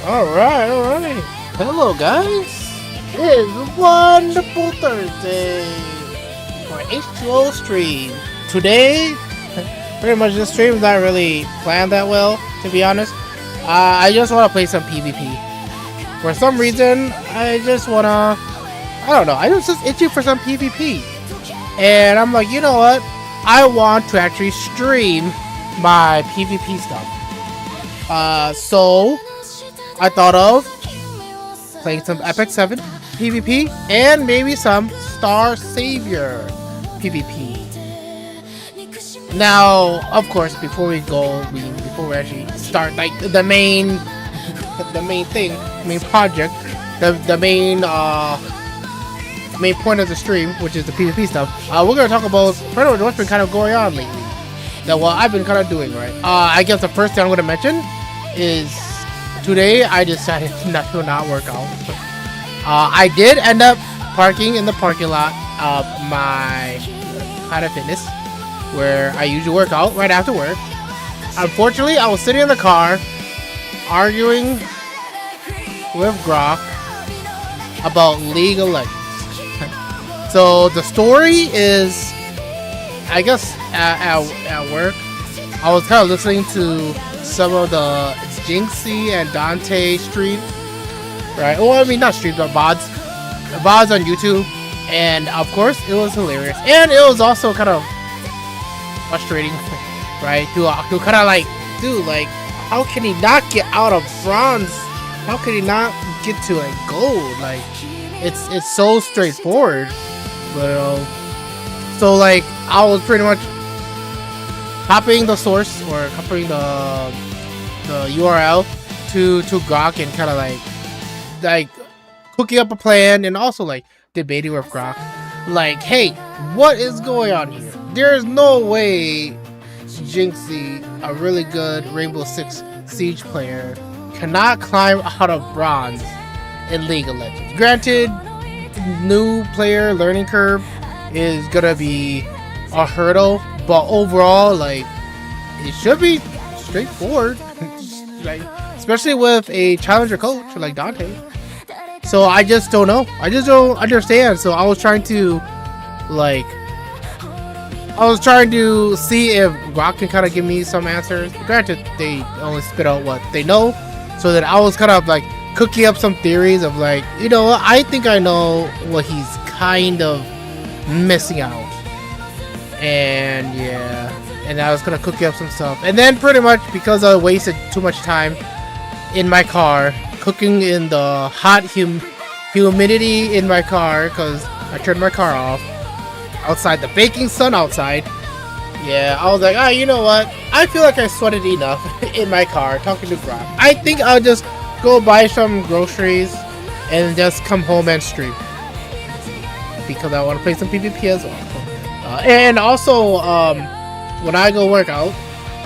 Alright. Hello guys. It is a wonderful Thursday for H2O stream. Today, pretty much this stream is not really planned that well, to be honest. I just want to play some PvP. For some reason, I just want to, I don't know, I was just itching for some PvP. And I'm like, you know what? I want to actually stream my PvP stuff. So I thought of playing some Epic 7 PvP and maybe some Star Savior PvP. Now, of course, before we actually start like the main project, the main point of the stream, which is the PvP stuff, we're gonna talk about pretty much what's been kind of going on lately. That what I've been kind of doing, right? I guess the first thing I'm gonna mention is today I decided to not work out. I did end up parking in the parking lot of my Planet Fitness, where I usually work out right after work. Unfortunately, I was sitting in the car arguing with Grok about League of Legends. So the story is, I guess at work, I was kind of listening to some of the Jinxie and Dante streams, right? Well, I mean, not streams, but VODs on YouTube. And of course, it was hilarious. And it was also kind of frustrating, right? To kind of like, dude, like, how can he not get out of bronze? How can he not get to like gold? Like, it's so straightforward. But so like, I was pretty much copying the source or copying the URL to Grok and kind of like cooking up a plan and also like debating with Grok, like, hey, what is going on here? There's no way Jinxie, a really good Rainbow Six Siege player, cannot climb out of bronze in League of Legends. Granted, new player learning curve is gonna be a hurdle, but overall, like, it should be straightforward. Like, especially with a challenger coach like Dante. So I just don't know. I just don't understand. So I was trying to see if Grok can kind of give me some answers. Granted, they only spit out what they know. So that I was kind of like cooking up some theories of like, you know what, I think I know what he's kind of missing out. And yeah. And I was gonna cook up some stuff. And then pretty much because I wasted too much time in my car, cooking in the hot humidity in my car, because I turned my car off outside, the baking sun outside. Yeah, I was like, you know what? I feel like I sweated enough in my car talking to Grok. I think I'll just go buy some groceries and just come home and stream. Because I want to play some PvP as well. And also, when I go work out,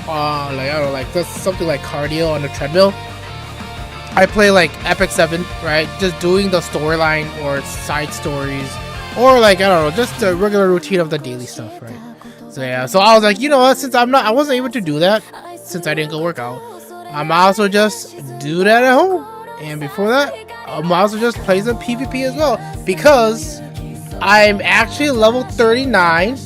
like, I don't know, like just something like cardio on the treadmill, I play like Epic 7, right? Just doing the storyline or side stories, or like, I don't know, just the regular routine of the daily stuff, right? So yeah, so I was like, you know what, since I wasn't able to do that, since I didn't go work out, I'm also just do that at home. And before that, I'm also just play some PvP as well, because I'm actually level 39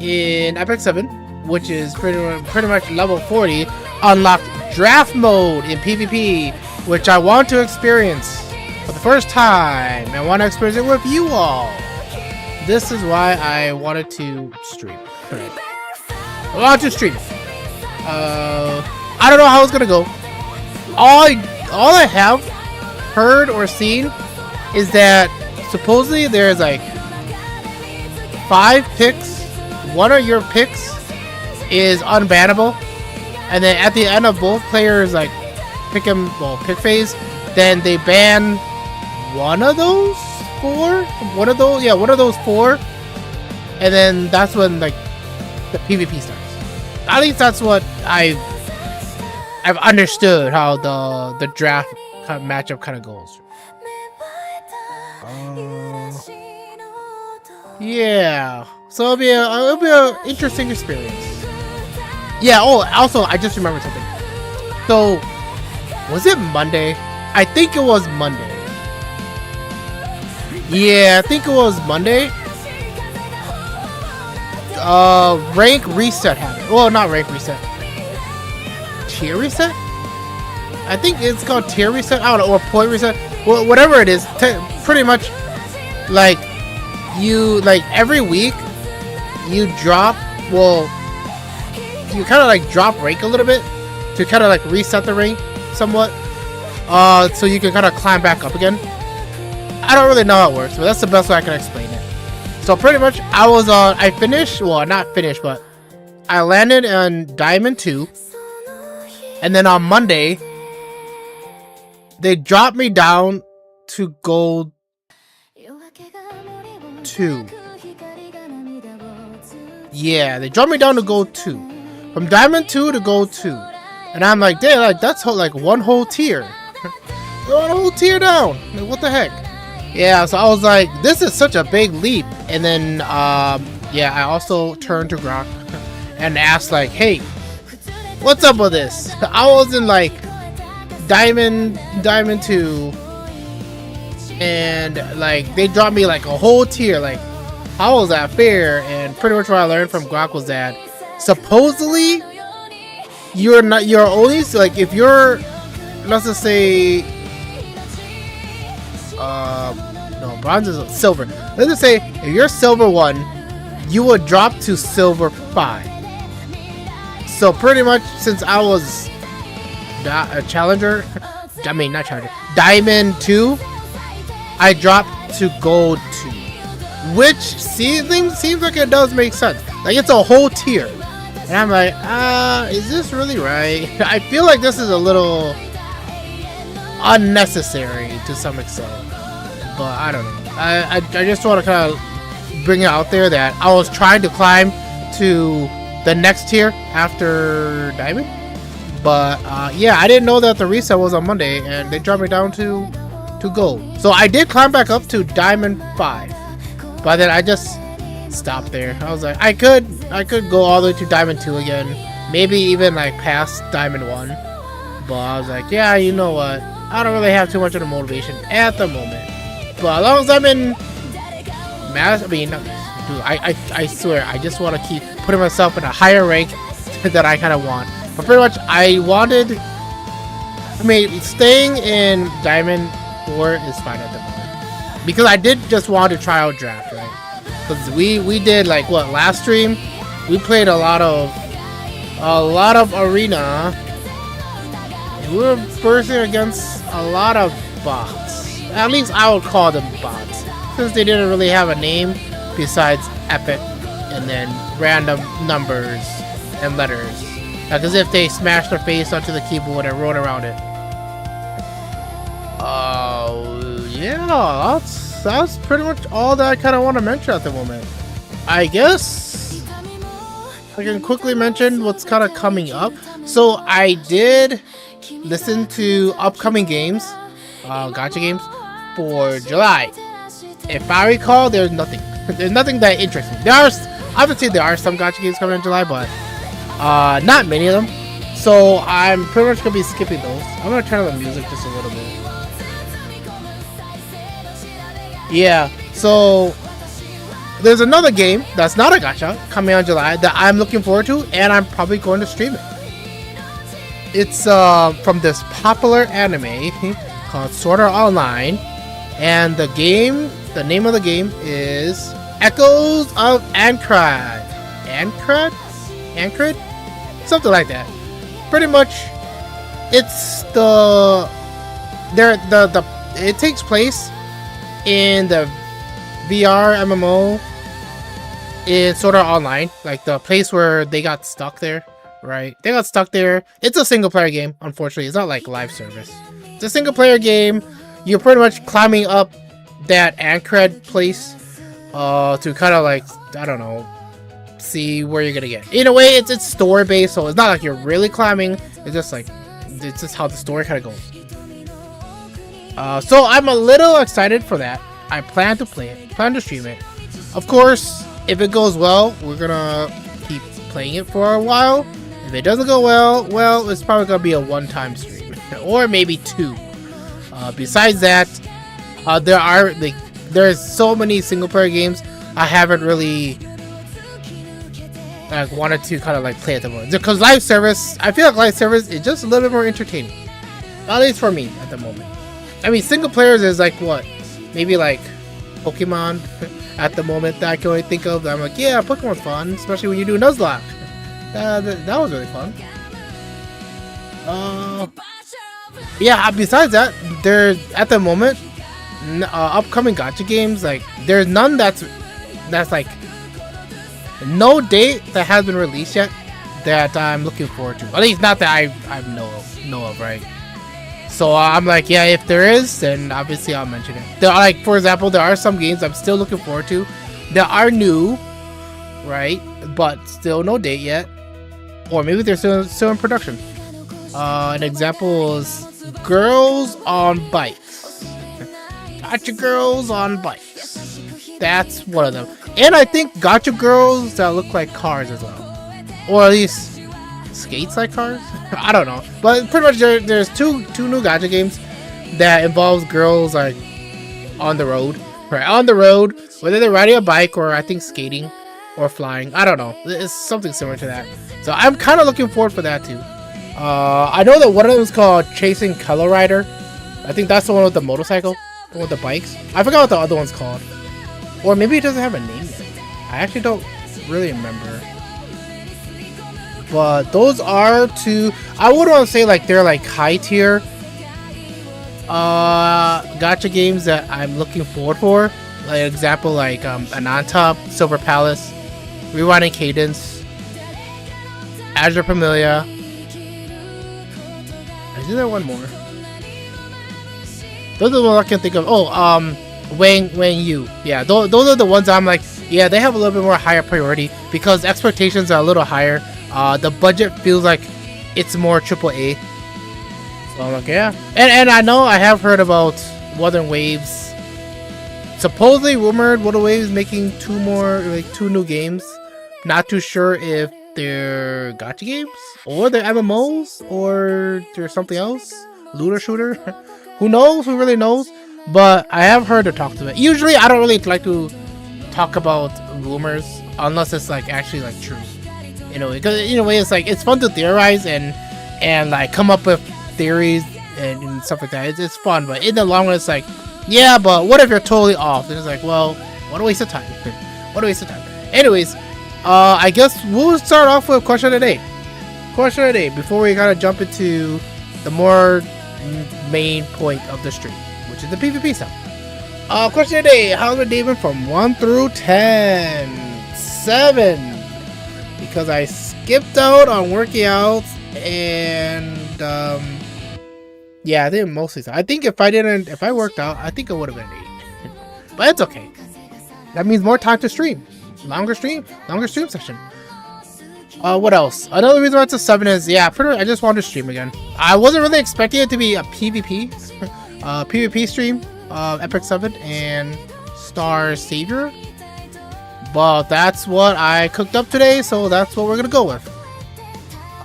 in Epic 7, which is pretty much level 40, unlocked draft mode in PvP, which I want to experience for the first time. I want to experience it with you all. This is why I wanted to stream. I want to stream. I don't know how it's gonna go. All I have heard or seen is that supposedly there's like 5 picks. One of your picks is unbannable, and then at the end of both players like pick phase, then they ban one of those 4. One of those 4, and then that's when like the PvP starts. At least that's what I've understood how the draft kind of matchup kind of goes. Yeah, so it'll be a interesting experience. Yeah. Oh, also I just remembered something. So was it Monday? I think it was Monday. Yeah, I think it was Monday. Rank reset happened. Well, not rank reset. Tier reset? I think it's called tier reset. I don't know, or point reset. Well, whatever it is, pretty much like you every week you drop. Well, you kind of like drop rank a little bit to kind of like reset the rank somewhat. So you can kind of climb back up again. I don't really know how it works, but that's the best way I can explain it. So pretty much I finished, well not finished, but I landed on Diamond 2. And then on Monday, they dropped me down to Gold 2. Yeah, they dropped me down to Gold 2. From Diamond 2 to Gold 2. And I'm like, damn, like that's like one whole tier. One whole tier down. Like, what the heck? Yeah, so I was like, this is such a big leap. And then, yeah, I also turned to Grok and asked like, hey, what's up with this? I was in like Diamond 2, and like they dropped me like a whole tier. Like, how was that fair? And pretty much what I learned from Grok was that supposedly you're only like, if you're, let's just say, no, bronze is silver. Let's just say if you're silver 1, you would drop to silver 5. So pretty much since I was a challenger, I mean not challenger, Diamond 2, I dropped to Gold 2, which seems like it does make sense. Like it's a whole tier, and I'm like, is this really right? I feel like this is a little unnecessary to some extent, but I don't know. I just want to kind of bring it out there that I was trying to climb to the next tier after Diamond, but yeah, I didn't know that the reset was on Monday, and they dropped me down to Gold. So I did climb back up to Diamond 5, but then I just stopped there. I was like, I could go all the way to Diamond 2 again, maybe even like past Diamond 1, but I was like, yeah, you know what, I don't really have too much of the motivation at the moment. But as long as I'm in I swear, I just want to keep putting myself in a higher rank that I kind of want. But pretty much, staying in Diamond 4 is fine at the moment. Because I did just want to try out draft, right? Because we did, like, what, last stream? We played a lot of arena. And we were versing against a lot of bots. At least I would call them bots, since they didn't really have a name besides epic and then random numbers and letters, like as if they smashed their face onto the keyboard and wrote around it. Yeah, that's pretty much all that I kind of want to mention at the moment. I guess I can quickly mention what's kind of coming up. So I did listen to upcoming games, gacha games for July. If I recall, there's nothing. There's nothing that interests me. Obviously there are some gacha games coming in July, but not many of them. So I'm pretty much gonna be skipping those. I'm gonna turn on the music just a little bit. Yeah, so there's another game that's not a gacha coming out in July that I'm looking forward to, and I'm probably going to stream it. It's from this popular anime called Sword Art Online, and the name of the game is Echoes of Ancrad. Ancrad? Something like that. Pretty much, it's it takes place in the VR MMO in Sword Art Online, like the place where they got stuck there, right? They got stuck there. It's a single player game, unfortunately. It's not like live service. It's a single player game. You're pretty much climbing up that Ancrad place to kind of like, I don't know, see where you're gonna get. In a way, it's story based, so it's not like you're really climbing. It's just like, it's just how the story kind of goes. So I'm a little excited for that. I plan to play it, plan to stream it. Of course, if it goes well, we're gonna keep playing it for a while. If it doesn't go well, it's probably gonna be a one-time stream, or maybe two. Besides that, there's so many single-player games I haven't really wanted to kind of like play at the moment. Because live service, I feel like live service is just a little bit more entertaining, at least for me at the moment. I mean, single players is like what? Maybe like Pokemon at the moment that I can only think of. I'm like, yeah, Pokemon's fun, especially when you do Nuzlocke. That was really fun. Yeah, besides that, there's at the moment upcoming gacha games, like there's none that's like no date that has been released yet that I'm looking forward to. At least not that I know of, right? So I'm like, yeah, if there is, then obviously I'll mention it. There are, like, for example, there are some games I'm still looking forward to that are new, right? But still no date yet, or maybe they're still in production. An example is Girls on Bikes. Gacha Girls on Bikes. That's one of them. And I think gacha girls that look like cars as well, or at least skates like cars. I don't know, but pretty much there's two new gacha games that involves girls like on the road, right? On the road, whether they're riding a bike or I think skating or flying. I don't know. It's something similar to that. So I'm kind of looking forward for that too. I know that one of them is called Chasing Color Rider. I think that's the one with the motorcycle, the one with the bikes. I forgot what the other one's called, or maybe it doesn't have a name yet. I actually don't really remember. But those are two. I would want to say like they're like high tier gacha games that I'm looking forward for. Like example, like Ananta, Silver Palace, Rewinding Cadence, Azure Familia. Is there one more? Those are the ones I can think of. Oh, Wang Yu. Yeah, those are the ones I'm like, yeah, they have a little bit more higher priority because expectations are a little higher. The budget feels like it's more AAA. So I'm like, yeah. And I know I have heard about Wuthering Waves. Supposedly rumored Wuthering Waves making two new games. Not too sure if they're gacha games or they're MMOs or there's something else. Looter shooter. Who knows? Who really knows? But I have heard her talk to it. Usually I don't really like to talk about rumors unless it's like actually like true. You know, because in a way it's like it's fun to theorize and like come up with theories and stuff like that. It's fun, but in the long run it's like, yeah, but what if you're totally off? And it's like, well, what a waste of time. What a waste of time. Anyways, I guess we'll start off with question of the day. Question of the day before we kind of jump into the more main point of the stream, which is the PvP stuff. Question of the day: how's it David from 1 through 10? 7. Because I skipped out on working out and yeah, I think mostly so. I think if I worked out, I think it would have been 8. But it's okay. That means more time to stream. Longer stream session. What else? Another reason why it's a 7 is, yeah, I just wanted to stream again. I wasn't really expecting it to be a PvP PvP stream, Epic 7 and Star Savior. But that's what I cooked up today, so that's what we're gonna go with.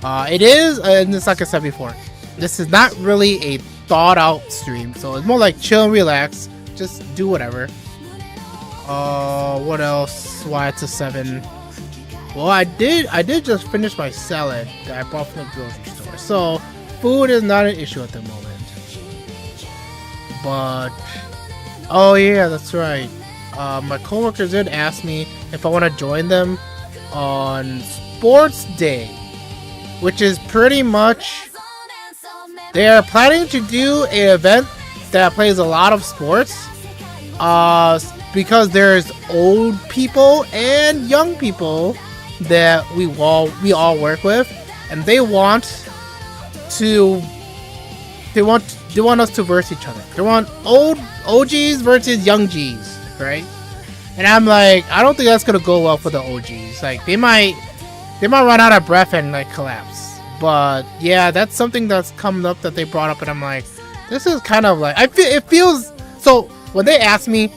It is, and it's like I said before, this is not really a thought out stream, so it's more like chill and relax, just do whatever. What else? Why it's a 7? Well, I did just finish my salad that I bought from the grocery store. So food is not an issue at the moment. But oh yeah, that's right. My coworkers did ask me if I want to join them on Sports Day, which is pretty much they are planning to do an event that plays a lot of sports. Because there's old people and young people that we all work with, and they want us to verse each other. They want old OGs versus young Gs, right? And I'm like, I don't think that's gonna go well for the OGs. Like they might run out of breath and like collapse. But yeah, that's something that's coming up that they brought up, and I'm like, this is kind of like it feels so. When they asked me,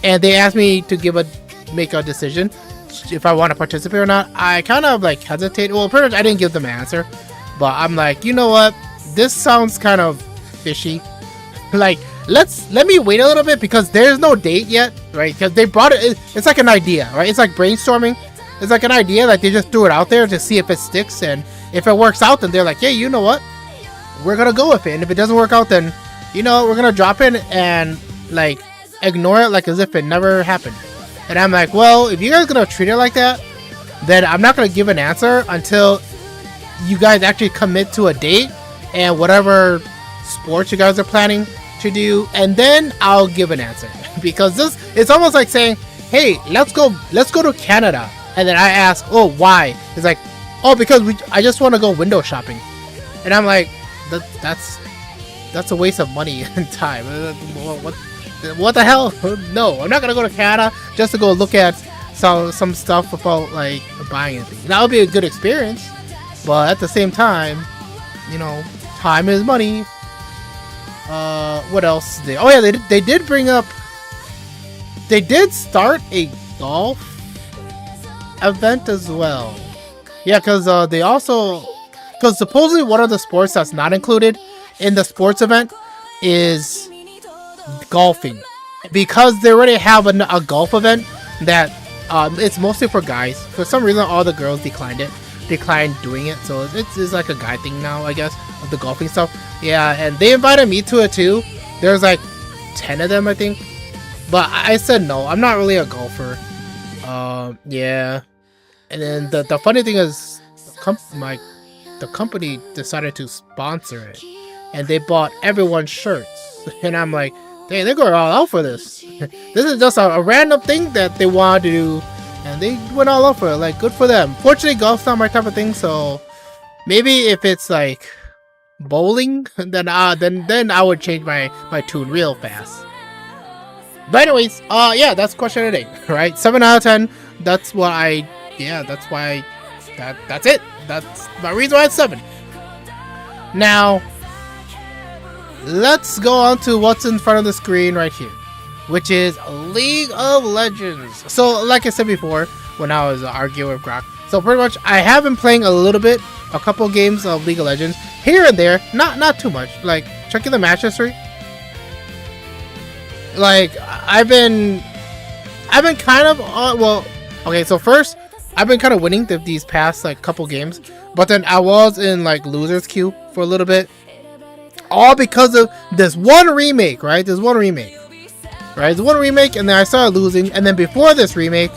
and they asked me to make a decision if I want to participate or not, I kind of like hesitate. Well, pretty much I didn't give them an answer, but I'm like, you know what? This sounds kind of fishy. Like, let me wait a little bit because there's no date yet, right? Because they brought it. It's like an idea, right? It's like brainstorming. It's like an idea. Like they just threw it out there to see if it sticks, and if it works out, then they're like, hey, you know what? We're gonna go with it. And if it doesn't work out, then you know we're gonna drop it and like ignore it like as if it never happened. And I'm like, well, if you guys are gonna treat it like that, then I'm not gonna give an answer until you guys actually commit to a date and whatever sports you guys are planning to do, and then I'll give an answer. Because it's almost like saying, hey, let's go to Canada, and then I ask, oh, why? It's like, oh, because I just want to go window shopping. And I'm like, that's a waste of money and time. What the hell? No, I'm not gonna go to Canada just to go look at some stuff about like buying anything. That would be a good experience, but at the same time, you know, time is money. What else? Oh yeah, they did bring up. They did start a golf event as well. Yeah, because because supposedly one of the sports that's not included in the sports event is golfing, because they already have a golf event that it's mostly for guys. For some reason, all the girls declined doing it, so it's like a guy thing now, I guess, of the golfing stuff. Yeah, and they invited me to it too. There's like 10 of them, I think, but I said no. I'm not really a golfer. Yeah, and then the funny thing is, the company decided to sponsor it, and they bought everyone's shirts, and I'm like, hey, they're going all out for this. This is just a random thing that they wanted to do, and they went all out for it. Like, good for them. Fortunately, golf's not my type of thing, so maybe if it's like bowling, then I would change my tune real fast. But anyways, yeah, that's question of the day, right? 7 out of 10. That's why that's it. That's my reason why it's 7. Now, let's go on to what's in front of the screen right here, which is League of Legends. So, like I said before, when I was arguing with Grok, so pretty much I have been playing a couple games of League of Legends here and there, not too much. Like checking the match history. Like I've been kind of okay. So first, I've been kind of winning these past like couple games, but then I was in like losers queue for a little bit. All because of this one remake, right? There's one remake, and then I started losing, and then before this remake,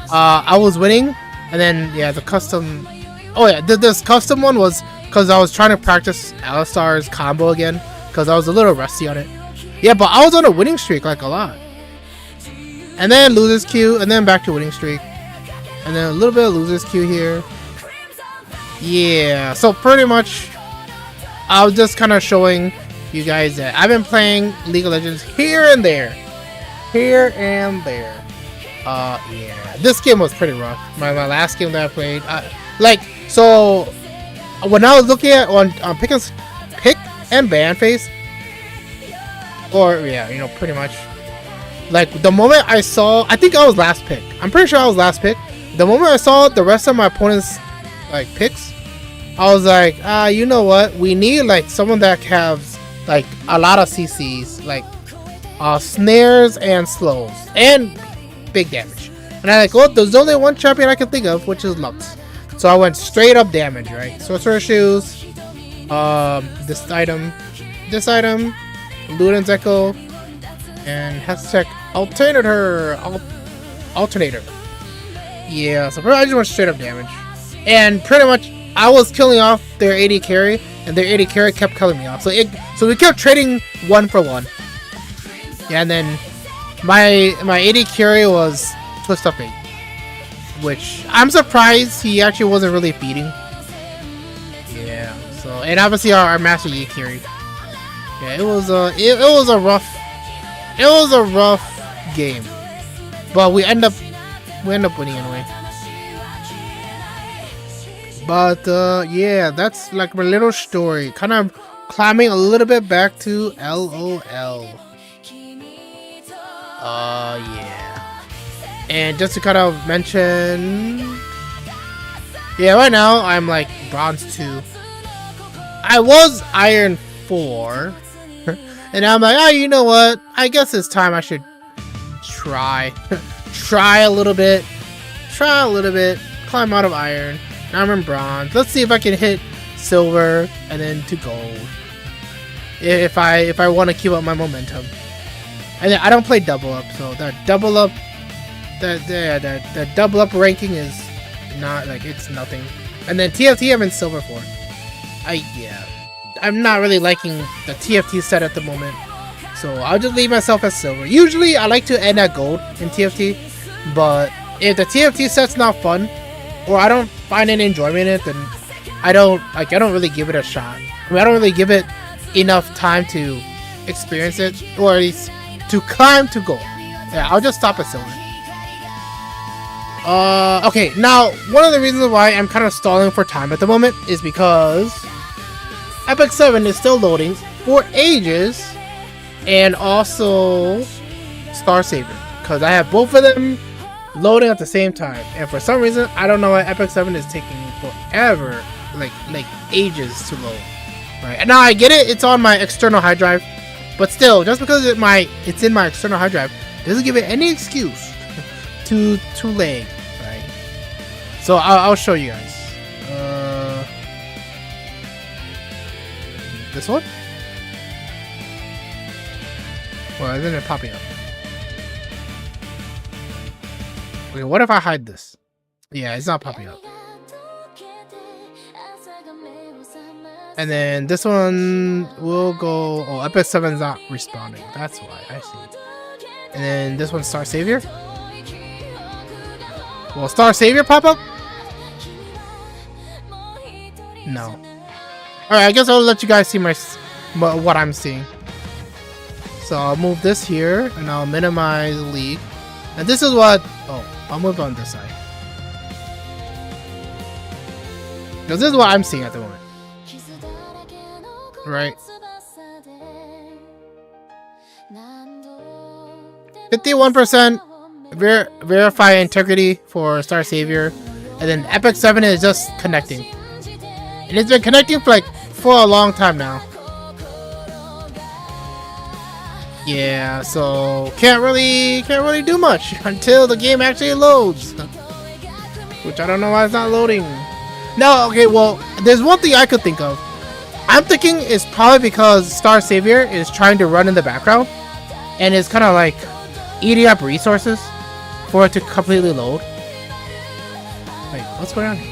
I was winning, and then yeah, the custom. Oh yeah, this custom one was because I was trying to practice Alistar's combo again, because I was a little rusty on it. Yeah, but I was on a winning streak like a lot, and then losers queue, and then back to winning streak, and then a little bit of losers queue here. Yeah, so pretty much, I was just kind of showing you guys that I've been playing League of Legends here and there. Yeah, this game was pretty rough. My last game that I played, so when I was looking at on pick and ban phase, or yeah, you know, pretty much, like the moment I saw, I think I was last pick. I'm pretty sure I was last pick. The moment I saw the rest of my opponents like picks, I was like, you know what? We need like someone that has like a lot of CCs, like snares and slows and big damage. And I'm like, well, there's only one champion I can think of, which is Lux. So I went straight up damage, right? Sorcerer Shoes, this item, Luden's Echo, and hashtag alternator. Yeah, so I just went straight up damage, and pretty much I was killing off their AD carry, and their AD carry kept killing me off. So we kept trading 1 for 1. Yeah, and then my AD carry was Twist Up 8, which I'm surprised he actually wasn't really beating. Yeah, so and obviously our Master Yi carry. Yeah, it was a rough game, but we end up winning anyway. But yeah, that's like my little story. Kind of climbing a little bit back to LOL. Yeah. And just to kind of mention, yeah, right now I'm like bronze 2. I was iron 4, and I'm like, oh, you know what? I guess it's time I should try a little bit, climb out of iron. Now I'm in bronze. Let's see if I can hit silver and then to gold. If I want to keep up my momentum. And then I don't play double up, so that double up ranking is not like, it's nothing. And then TFT I'm in silver for. I'm not really liking the TFT set at the moment, so I'll just leave myself as silver. Usually I like to end at gold in TFT, but if the TFT set's not fun, or I don't find any enjoyment in it, then I don't really give it a shot. I mean, I don't really give it enough time to experience it, or at least to climb to gold. Yeah, I'll just stop at silver. Okay, now one of the reasons why I'm kind of stalling for time at the moment is because Epic 7 is still loading for ages, and also Star Savior, because I have both of them loading at the same time, and for some reason I don't know why Epic 7 is taking forever, like ages to load. Right, and now I get it, it's on my external hard drive, but still, just because it's in my external hard drive doesn't give it any excuse to lag. Right, so I'll show you guys. This one? Well, isn't it popping up? Okay, what if I hide this? Yeah, it's not popping up. And then this one will go... Oh, Epic 7's not responding. That's why. I see. And then this one's Star Savior. Will Star Savior pop up? No. Alright, I guess I'll let you guys see what I'm seeing. So I'll move this here, and I'll minimize league. And this is what... Oh, I'll move on this side. Because this is what I'm seeing at the moment. Right. 51% verify integrity for Star Savior. And then Epic 7 is just connecting. And it's been connecting for a long time now. Yeah, so can't really do much until the game actually loads. Which I don't know why it's not loading. No, okay, well, there's one thing I could think of. I'm thinking it's probably because Star Savior is trying to run in the background and it's kind of like eating up resources for it to completely load. Wait, what's going on here?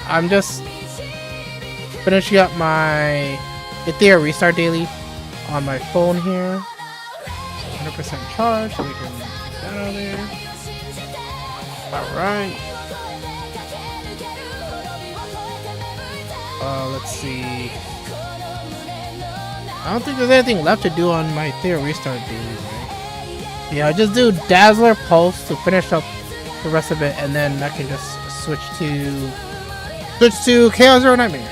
I'm just finishing up my Ethereum Restart Daily on my phone here. 100% charge, so we can get that out of there. Alright. Let's see. I don't think there's anything left to do on my Ethereum Restart Daily, right? Yeah, I just do Dazzler Pulse to finish up the rest of it, and then I can just switch to Chaos Zero Nightmare.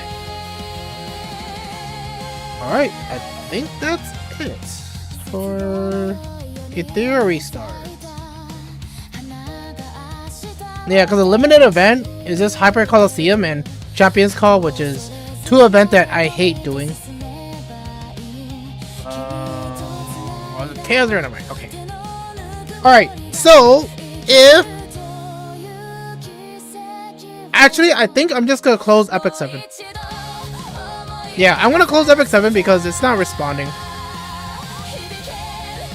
Alright, I think that's it for Ethereum Restart. Yeah, because the limited event is this Hyper Coliseum and Champions Call, which is two events that I hate doing. Chaos Zero Nightmare, okay. Alright, so if actually, I think I'm just gonna close Epic 7. Yeah, I'm gonna close Epic 7 because it's not responding.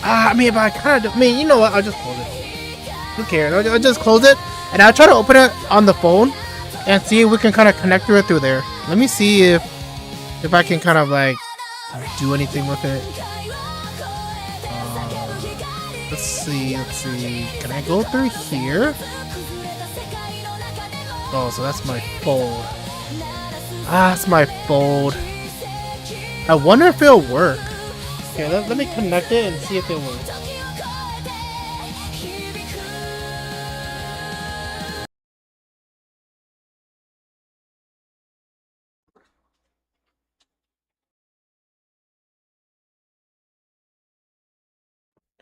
I mean, but I kind of, you know what? I'll just close it. Who cares? I'll just close it, and I'll try to open it on the phone and see if we can kind of connect through it through there. Let me see if I can kind of like do anything with it. Let's see. Can I go through here? Oh, so that's my fold. That's my fold. I wonder if it'll work. Okay, let me connect it and see if it works.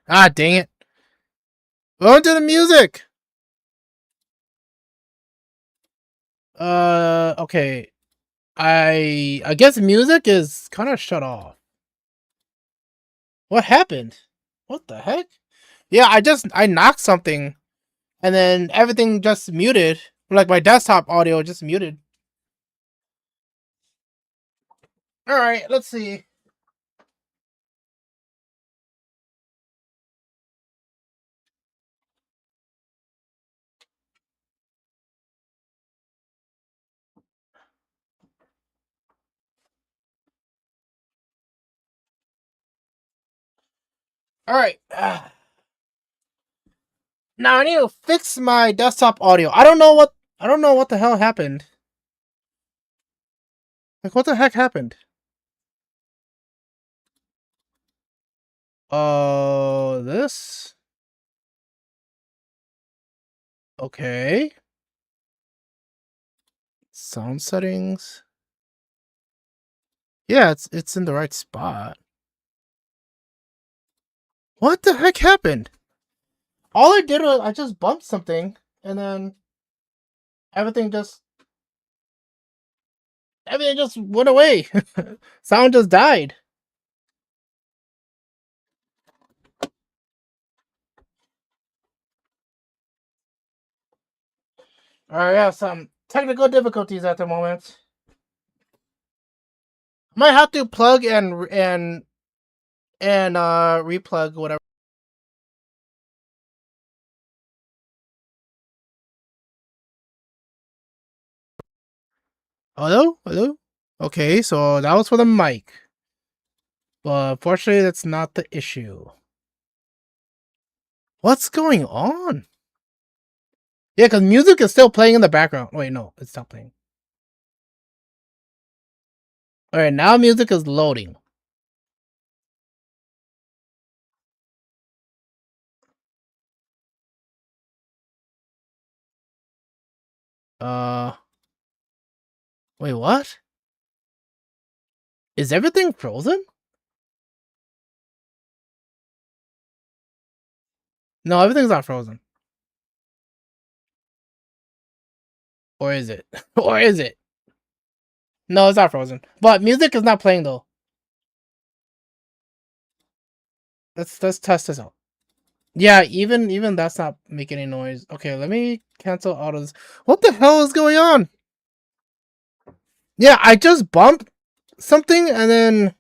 Ah, dang it. Go into the music! Okay. I guess music is kind of shut off. What happened? What the heck? Yeah, I knocked something, and then everything just muted. Like my desktop audio just muted. Alright, let's see. Alright. Now I need to fix my desktop audio. I don't know what the hell happened. Like, what the heck happened? This? Okay. Sound settings. Yeah, it's in the right spot. What the heck happened? All I did was I just bumped something, and then everything just went away. Sound just died. Alright, yeah, some technical difficulties at the moment. Might have to plug and replug whatever. Hello? Hello? Okay, so that was for the mic. But unfortunately, that's not the issue. What's going on? Yeah, because music is still playing in the background. Wait, no, it's not playing. Alright, now music is loading. Wait, what? Is everything frozen? No, everything's not frozen. Or is it? Or is it? No, it's not frozen. But music is not playing though. Let's test this out. Yeah, even that's not making any noise. Okay, let me cancel all of this. What the hell is going on? Yeah, I just bumped something and then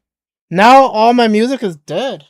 now all my music is dead.